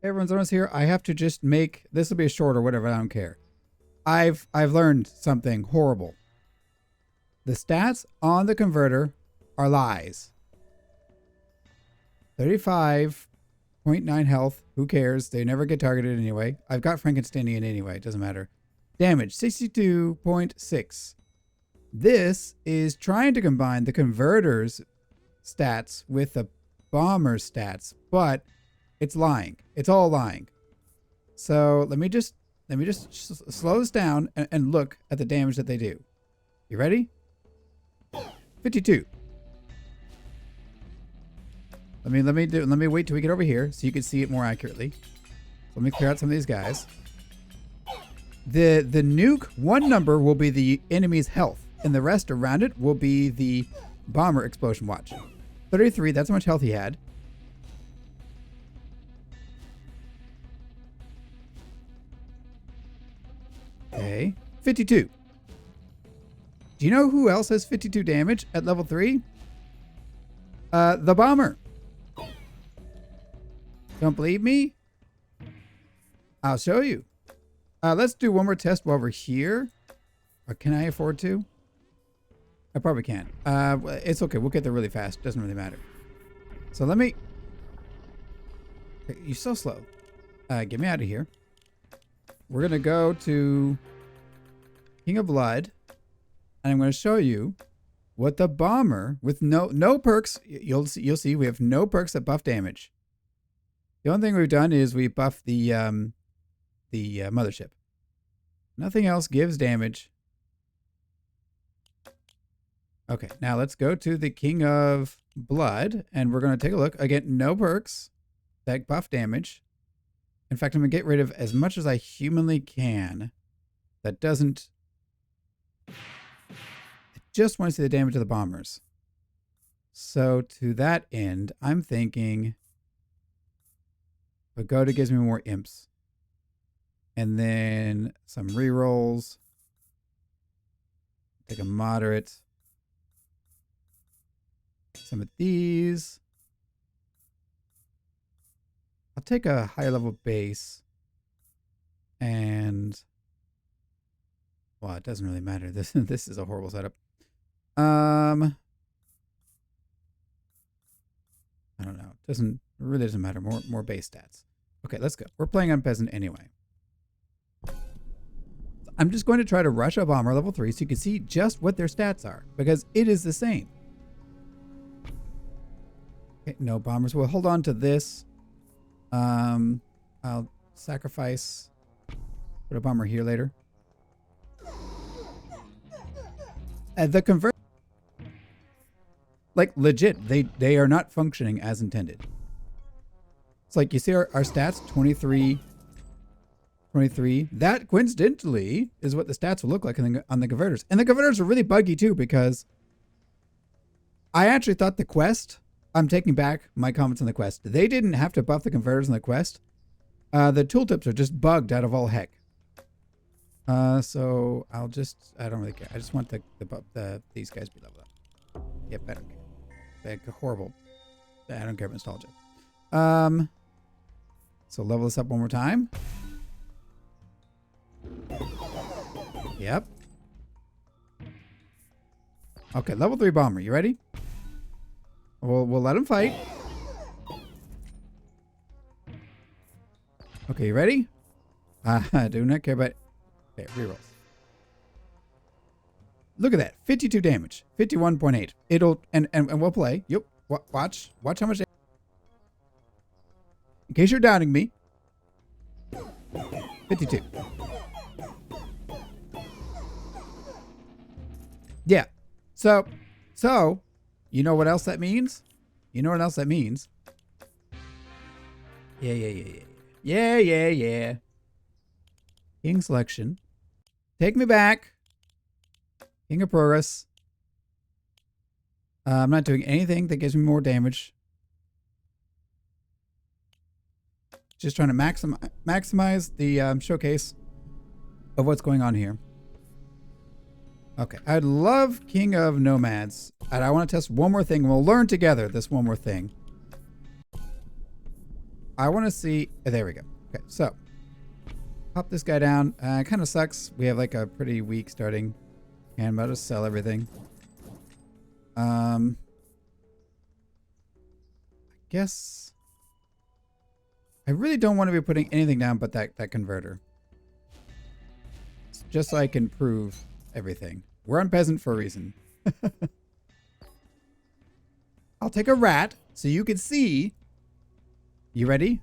Hey everyone, Zhonos here. I have to just make this will be a short or whatever. I don't care. I've learned something horrible. The stats on the converter are lies. 35.9 health. Who cares? They never get targeted anyway. I've got Frankensteinian anyway. It doesn't matter. Damage 62.6. This is trying to combine the converter's stats with the bomber's stats, but it's lying. It's all lying. So let me just slow this down and look at the damage that they do. You ready? 52. Let me wait till we get over here so you can see it more accurately. Let me clear out some of these guys. The nuke, one number will be the enemy's health, and the rest around it will be the bomber explosion. Watch. 33, that's how much health he had. Okay, 52. Do you know who else has 52 damage at level 3? The bomber. Don't believe me? I'll show you. Let's do one more test while we're here. Or can I afford to? I probably can. It's okay. We'll get there really fast. Doesn't really matter. So let me... You're so slow. Get me out of here. We're going to go to King of Blood. And I'm going to show you what the bomber with no perks. You'll see we have no perks that buff damage. The only thing we've done is we buffed the mothership. Nothing else gives damage. Okay, now let's go to the King of Blood, and we're going to take a look. Again, no perks that buff damage. In fact, I'm going to get rid of as much as I humanly can. That doesn't... I just want to see the damage of the bombers. So to that end, I'm thinking... Pagoda gives me more imps. And then some rerolls. Take a moderate. Some of these. I'll take a higher level base. And well, it doesn't really matter. This is a horrible setup. I don't know. It really doesn't matter. More base stats. Okay, let's go. We're playing on peasant anyway. I'm just going to try to rush a bomber level 3 so you can see just what their stats are, because it is the same. Okay, no bombers. We'll hold on to this. I'll sacrifice. Put a bomber here later. The convert, like legit, they are not functioning as intended. It's like you see our stats 23. That coincidentally is what the stats will look like on the converters. And the converters are really buggy too, because I actually thought the quest, I'm taking back my comments on the quest. They didn't have to buff the converters on the quest. The tooltips are just bugged out of all heck. So I don't really care. I just want these guys to be leveled up. Yep, I don't care. They're horrible. I don't care about nostalgia. So level this up one more time. Yep. Okay, level 3 bomber. You ready? We'll let him fight. Okay, you ready? I do not care about... Okay, rerolls. Look at that. 52 damage. 51.8. It'll... And we'll play. Yep. Watch how much... In case you're doubting me. 52. Yeah. So, you know what else that means? You know what else that means? Yeah. King selection. Take me back. King of progress. I'm not doing anything that gives me more damage. Just trying to maximize the showcase of what's going on here. Okay, I'd love King of Nomads. And I want to test one more thing. We'll learn together this one more thing. I want to see. There we go. Okay, so pop this guy down. Kind of sucks. We have like a pretty weak starting. And I'm about to sell everything. I guess I really don't want to be putting anything down but that converter. Just so I can prove everything. We're on peasant for a reason. I'll take a rat so you can see. You ready?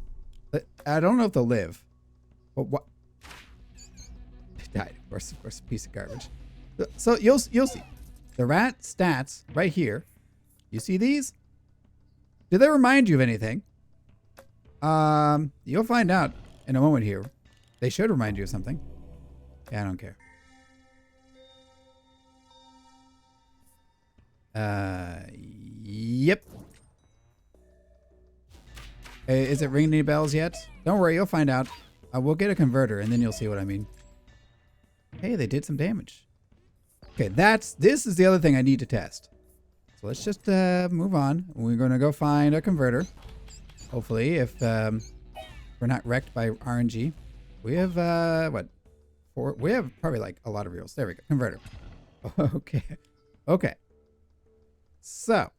I don't know if they'll live. But what? Died. Of course, piece of garbage. So you'll see. The rat stats right here. You see these? Do they remind you of anything? You'll find out in a moment here. They should remind you of something. Yeah, I don't care. Yep. Is it ringing any bells yet? Don't worry, you'll find out. We'll get a converter and then you'll see what I mean. Hey, they did some damage. Okay, this is the other thing I need to test. So let's just move on. We're going to go find a converter. Hopefully, if we're not wrecked by RNG. We have, what? 4? We have probably like a lot of reels. There we go. Converter. Okay. Okay. So,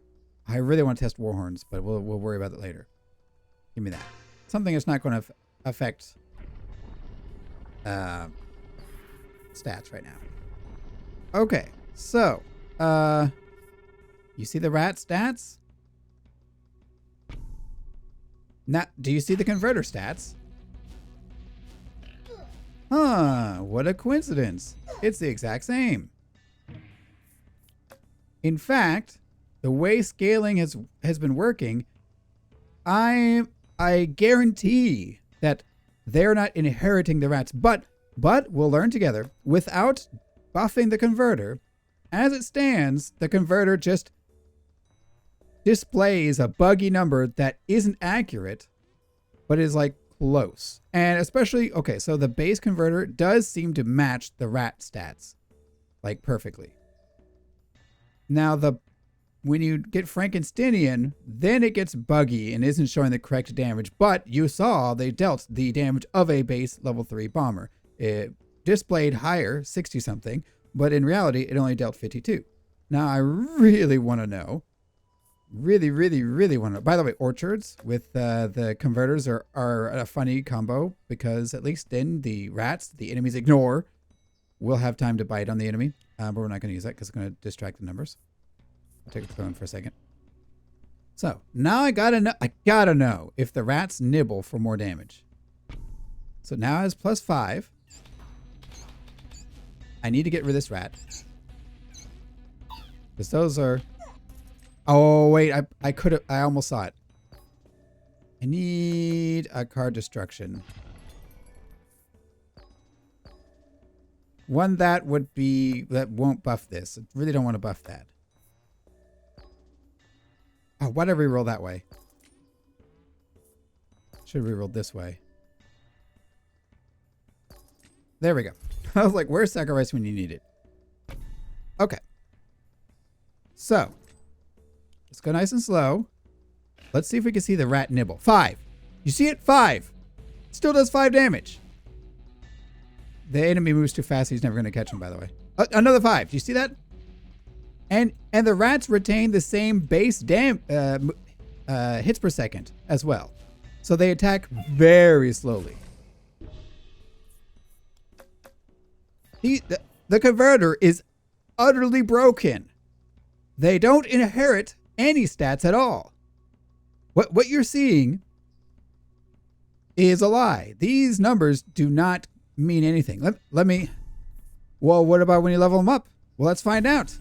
I really want to test Warhorns, but we'll worry about it later. Give me that. Something that's not going to affect stats right now. Okay, so, you see the rat stats? Now, do you see the converter stats? Huh, what a coincidence. It's the exact same. In fact, the way scaling has been working, I guarantee that they're not inheriting the rats, but we'll learn together. Without buffing the converter, as it stands, the converter just displays a buggy number that isn't accurate, but is like close. And especially, okay, so the base converter does seem to match the rat stats like perfectly. Now when you get Frankensteinian, then it gets buggy and isn't showing the correct damage, but you saw they dealt the damage of a base level 3 bomber. It displayed higher, 60 something, but in reality it only dealt 52. Now I really want to know, really want to know. By the way, orchards with the converters are a funny combo, because at least then the rats, the enemies ignore, will have time to bite on the enemy, but we're not going to use that because it's going to distract the numbers. I'll take a clone for a second. So now I gotta know if the rats nibble for more damage. So now it has +5. I need to get rid of this rat, because those are. Oh wait, I almost saw it. I need a card destruction. One that won't buff this. I really don't want to buff that. Oh, why did I reroll that way? Should have rerolled this way. There we go. I was like, where's sacrifice when you need it? Okay. So, let's go nice and slow. Let's see if we can see the rat nibble. 5. You see it? 5. Still does 5 damage. The enemy moves too fast. He's never going to catch him, by the way. Another 5. Do you see that? And the rats retain the same base hits per second as well. So they attack very slowly. The converter is utterly broken. They don't inherit any stats at all. What you're seeing is a lie. These numbers do not mean anything. Let me. Well, what about when you level them up? Well, let's find out.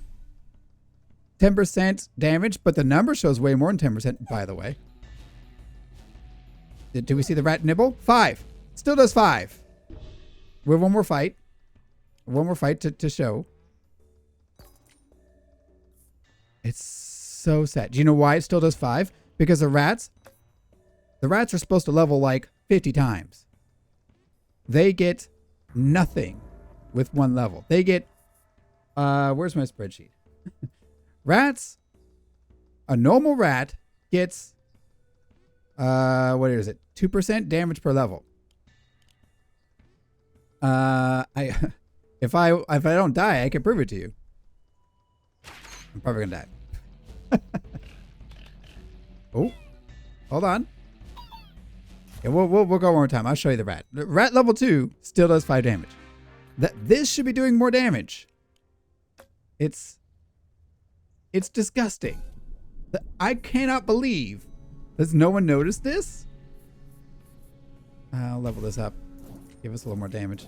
10% damage, but the number shows way more than 10%, by the way. Do we see the rat nibble? 5. Still does 5. We have one more fight. One more fight to show. It's so sad. Do you know why it still does 5? Because the rats are supposed to level like 50 times. They get nothing with one level. They get, where's my spreadsheet? Rats, a normal rat gets What is it? 2% damage per level. If I don't die, I can prove it to you. I'm probably gonna die. Oh, hold on. Yeah, we'll go one more time. I'll show you the rat. The rat level 2 still does 5 damage. This should be doing more damage. It's disgusting. I cannot believe. Has no one noticed this? I'll level this up. Give us a little more damage.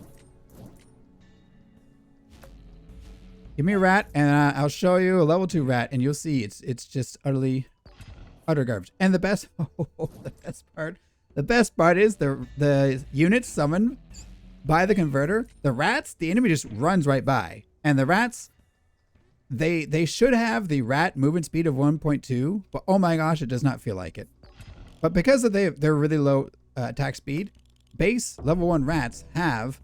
Give me a rat, and I'll show you a level 2 rat, and you'll see it's just utter garbage. And the best the best part is the units summoned by the converter. The rats, the enemy just runs right by, and the rats, they should have the rat movement speed of 1.2, but oh my gosh, it does not feel like it. But because of they're really low attack speed, base level 1 rats have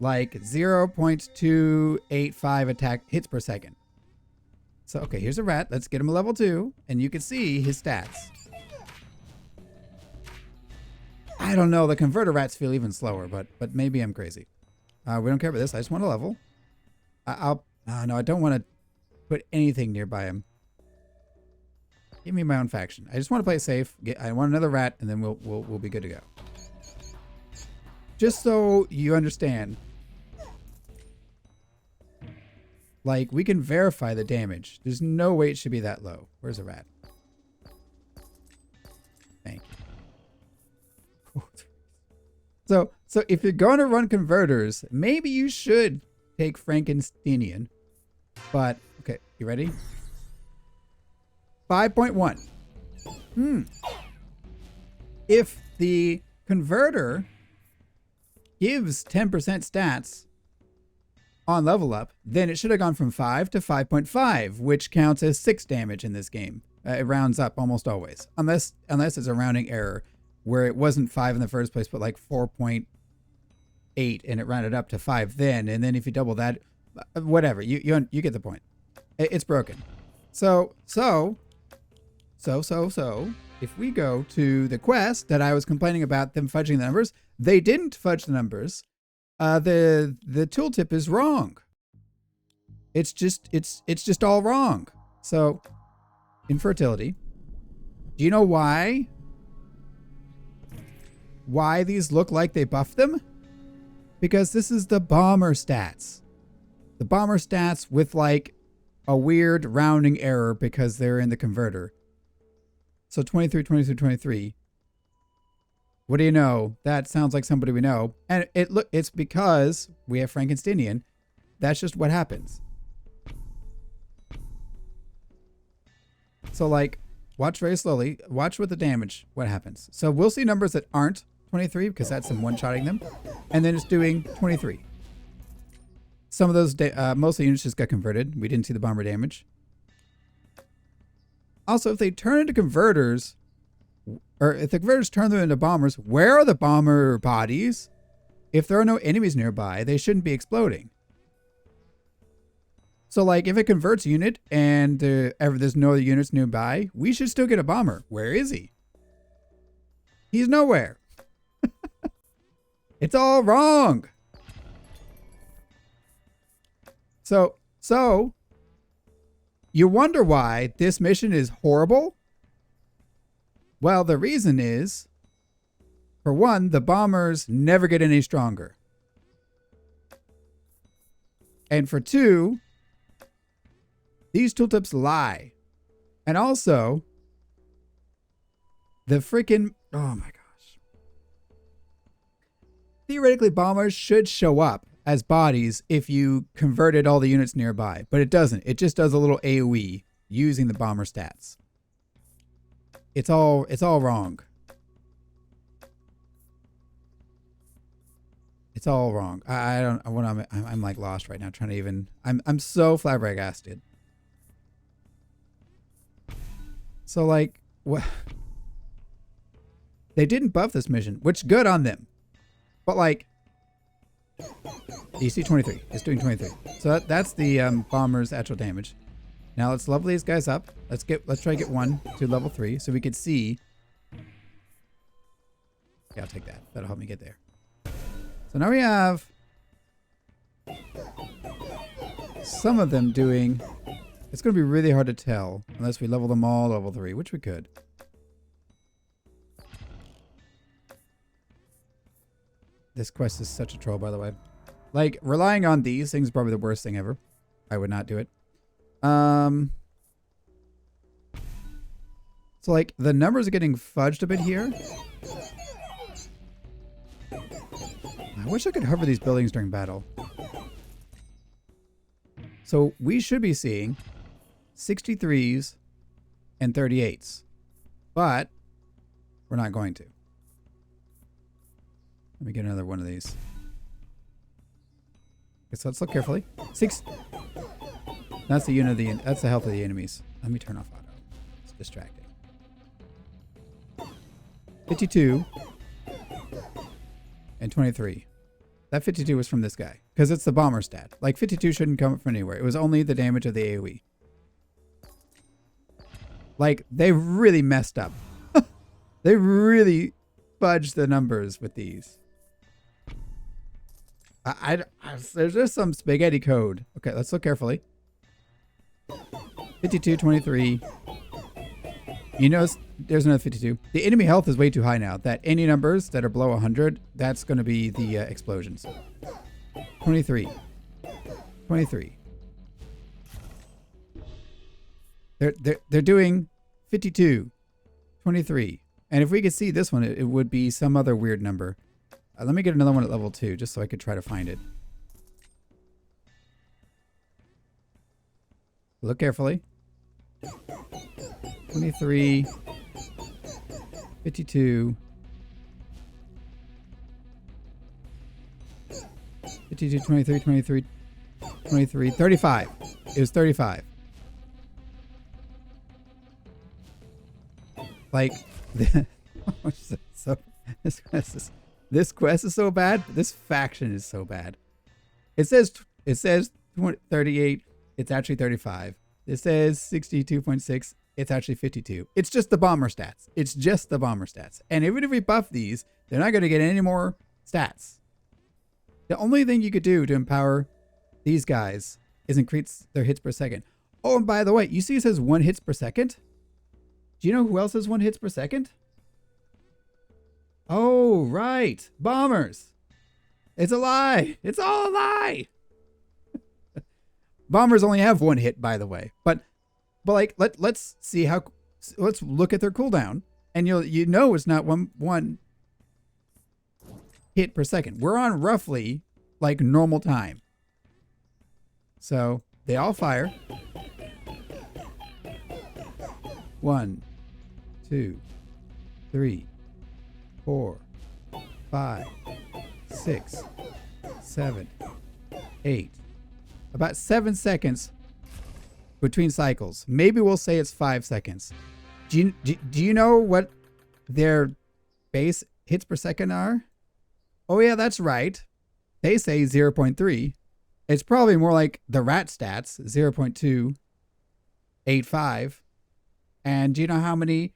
like 0.285 attack hits per second. So, okay, here's a rat. Let's get him a level 2, and you can see his stats. I don't know. The converter rats feel even slower, but maybe I'm crazy. We don't care about this. I just want a level. No, I don't want to put anything nearby him. Give me my own faction. I just want to play it safe. I want another rat, and then we'll be good to go. Just so you understand, like, we can verify the damage. There's no way it should be that low. Where's the rat? Thank you. So if you're going to run converters, maybe you should take Frankensteinian. But, okay, you ready? 5.1. If the converter gives 10% stats on level up, then it should have gone from 5 to 5.5, which counts as 6 damage in this game. It rounds up almost always, unless it's a rounding error where it wasn't 5 in the first place, but like 4.8, and it rounded up to 5 then. And then if you double that, whatever, you get the point. It's broken. So if we go to the quest that I was complaining about them fudging the numbers, they didn't fudge the numbers. The tooltip is wrong. It's just all wrong. So, Infertility. Do you know why these look like they buffed them? Because this is the bomber stats. The bomber stats with like a weird rounding error because they're in the converter. So 23, 23, 23. What do you know? That sounds like somebody we know. And it's because we have Frankensteinian. That's just what happens. So like, watch very slowly. Watch with the damage what happens. So we'll see numbers that aren't 23 because that's them one-shotting them. And then it's doing 23. Some of those, most of the units just got converted. We didn't see the bomber damage. Also, if they turn into converters, or if the converters turn them into bombers, where are the bomber bodies? If there are no enemies nearby, they shouldn't be exploding. So like, if it converts a unit and there's no other units nearby, we should still get a bomber. Where is he? He's nowhere. It's all wrong. So you wonder why this mission is horrible? Well, the reason is, for one, the bombers never get any stronger. And for two, these tooltips lie. And also, the freaking, oh my gosh. Theoretically, bombers should show up as bodies if you converted all the units nearby, but it doesn't. It just does a little AoE using the bomber stats. It's all wrong. It's all wrong. I'm like lost right now trying to even, I'm so flabbergasted. So like, what? They didn't buff this mission, which good on them. But like, you see 23. It's doing 23. So that's the bomber's actual damage. Now let's level these guys up. Let's try to get one to level 3 so we could see Yeah, I'll take that. That'll help me get there. So now we have some of them doing... It's going to be really hard to tell unless we level them all level 3, which we could. This quest is such a troll, by the way. Like, relying on these things is probably the worst thing ever. I would not do it. So, like, the numbers are getting fudged a bit here. I wish I could hover these buildings during battle. So, we should be seeing 63s and 38s. But we're not going to. Let me get another one of these. Okay, so let's look carefully. That's the unit of the that's the health of the enemies. Let me turn off auto. It's distracting. 52 and 23. That 52 was from this guy because it's the bomber stat. Like 52 shouldn't come from anywhere. It was only the damage of the AoE. Like, they really messed up. They really fudged the numbers with these. There's just some spaghetti code. Okay, let's look carefully. 52, 23. You notice there's another 52. The enemy health is way too high now. That any numbers that are below 100, that's going to be the explosions. 23. 23. They're doing 52, 23. And if we could see this one, it would be some other weird number. Let me get another one at level 2, just so I could try to find it. Look carefully. 23, 52, 52, 23, 23, 23, 35. It was 35. Like, so this quest is so bad. This faction is so bad. It says 38. It's actually 35. It says 62.6. It's actually 52. It's just the bomber stats. It's just the bomber stats. And even if we buff these, they're not going to get any more stats. The only thing you could do to empower these guys is increase their hits per second. Oh, and by the way, you see it says 1 hits per second? Do you know who else has 1 hits per second? Oh, right. Bombers. It's a lie. It's all a lie. Bombers only have 1 hit, by the way. But like, let's see how, let's look at their cooldown. And you know it's not one hit per second. We're on roughly like normal time. So they all fire. 1, 2, 3, 4, 5, 6, 7, 8. About 7 seconds between cycles. Maybe we'll say it's 5 seconds. Do you know what their base hits per second are? Oh yeah, that's right. They say 0.3. It's probably more like the rat stats, 0.285. And do you know how many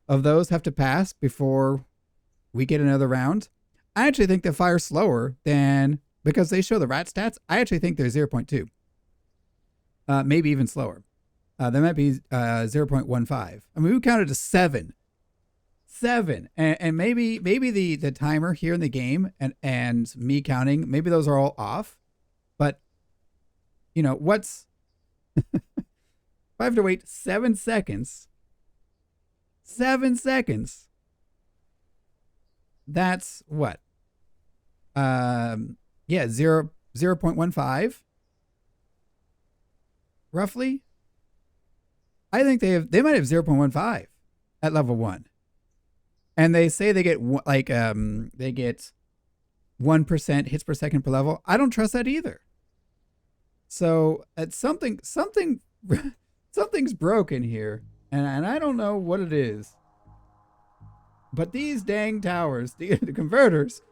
of those have to pass before we get another round? I actually think they fire slower than, because they show the rat stats, I actually think they're 0.2. Maybe even slower. They might be 0.15. I mean, we counted to 7. 7. And maybe the timer here in the game and me counting, maybe those are all off. But, you know, what's... I have to wait 7 seconds. 7 seconds. That's what? Yeah, 0.15. Roughly. I think they might have 0.15 at level 1. And they say they get like they get 1% hits per second per level. I don't trust that either. So it's something's broken here, and I don't know what it is. But these dang towers, the converters,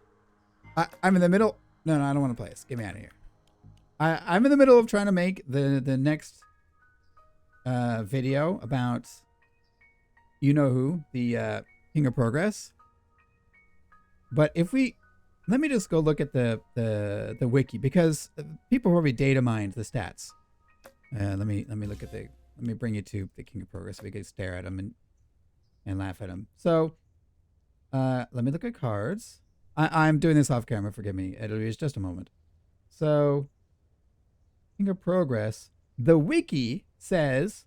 I'm in the middle. No, I don't want to play this. Get me out of here. I'm in the middle of trying to make the next video about you know who, the King of Progress. But if we, let me just go look at the wiki, because people probably data mined the stats. Let me look at let me bring you to the King of Progress so we can stare at them and laugh at them. So let me look at cards. I'm doing this off camera, forgive me. It'll be just a moment. So King of Progress, the wiki says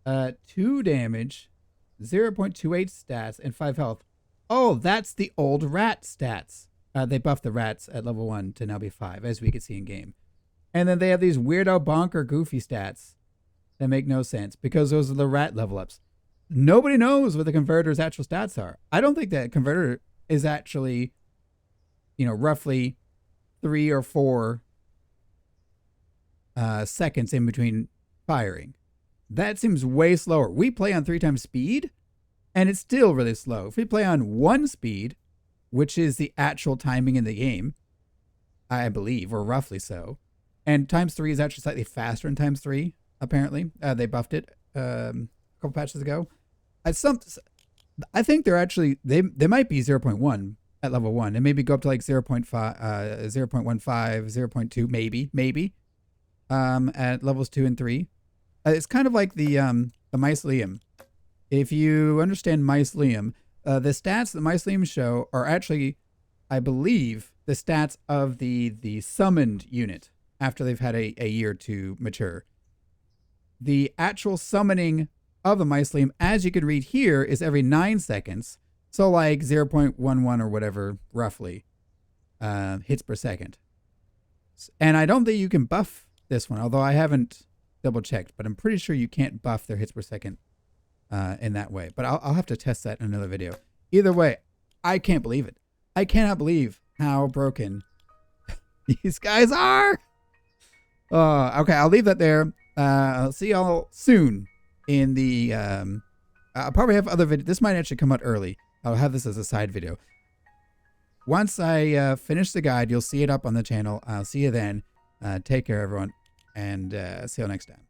2 damage, 0.28 stats, and 5 health. Oh, that's the old rat stats. They buffed the rats at level 1 to now be 5, as we can see in game. And then they have these weirdo bonker goofy stats that make no sense because those are the rat level ups. Nobody knows what the converter's actual stats are. I don't think that converter is actually, roughly 3 or 4 seconds in between firing. That seems way slower. We play on 3 times speed, and it's still really slow. If we play on 1 speed, which is the actual timing in the game, I believe, or roughly so, and times 3 is actually slightly faster than times 3, apparently. They buffed it a couple patches ago. I think they're actually, they might be 0.1 at level 1, and maybe go up to like 0.5, 0.15, 0.2, maybe, at levels 2 and 3. It's kind of like the mycelium. If you understand mycelium, the stats that mycelium show are actually, I believe, the stats of the summoned unit after they've had a year to mature. The actual summoning of the mycelium, as you can read here, is every 9 seconds. So like 0.11 or whatever, roughly, hits per second. And I don't think you can buff this one, although I haven't double checked, but I'm pretty sure you can't buff their hits per second in that way. But I'll have to test that in another video. Either way, I can't believe it. I cannot believe how broken these guys are. Okay, I'll leave that there. I'll see y'all soon in the... I'll probably have other videos. This might actually come out early. I'll have this as a side video. Once I finish the guide, you'll see it up on the channel. I'll see you then. Take care, everyone, and see you next time.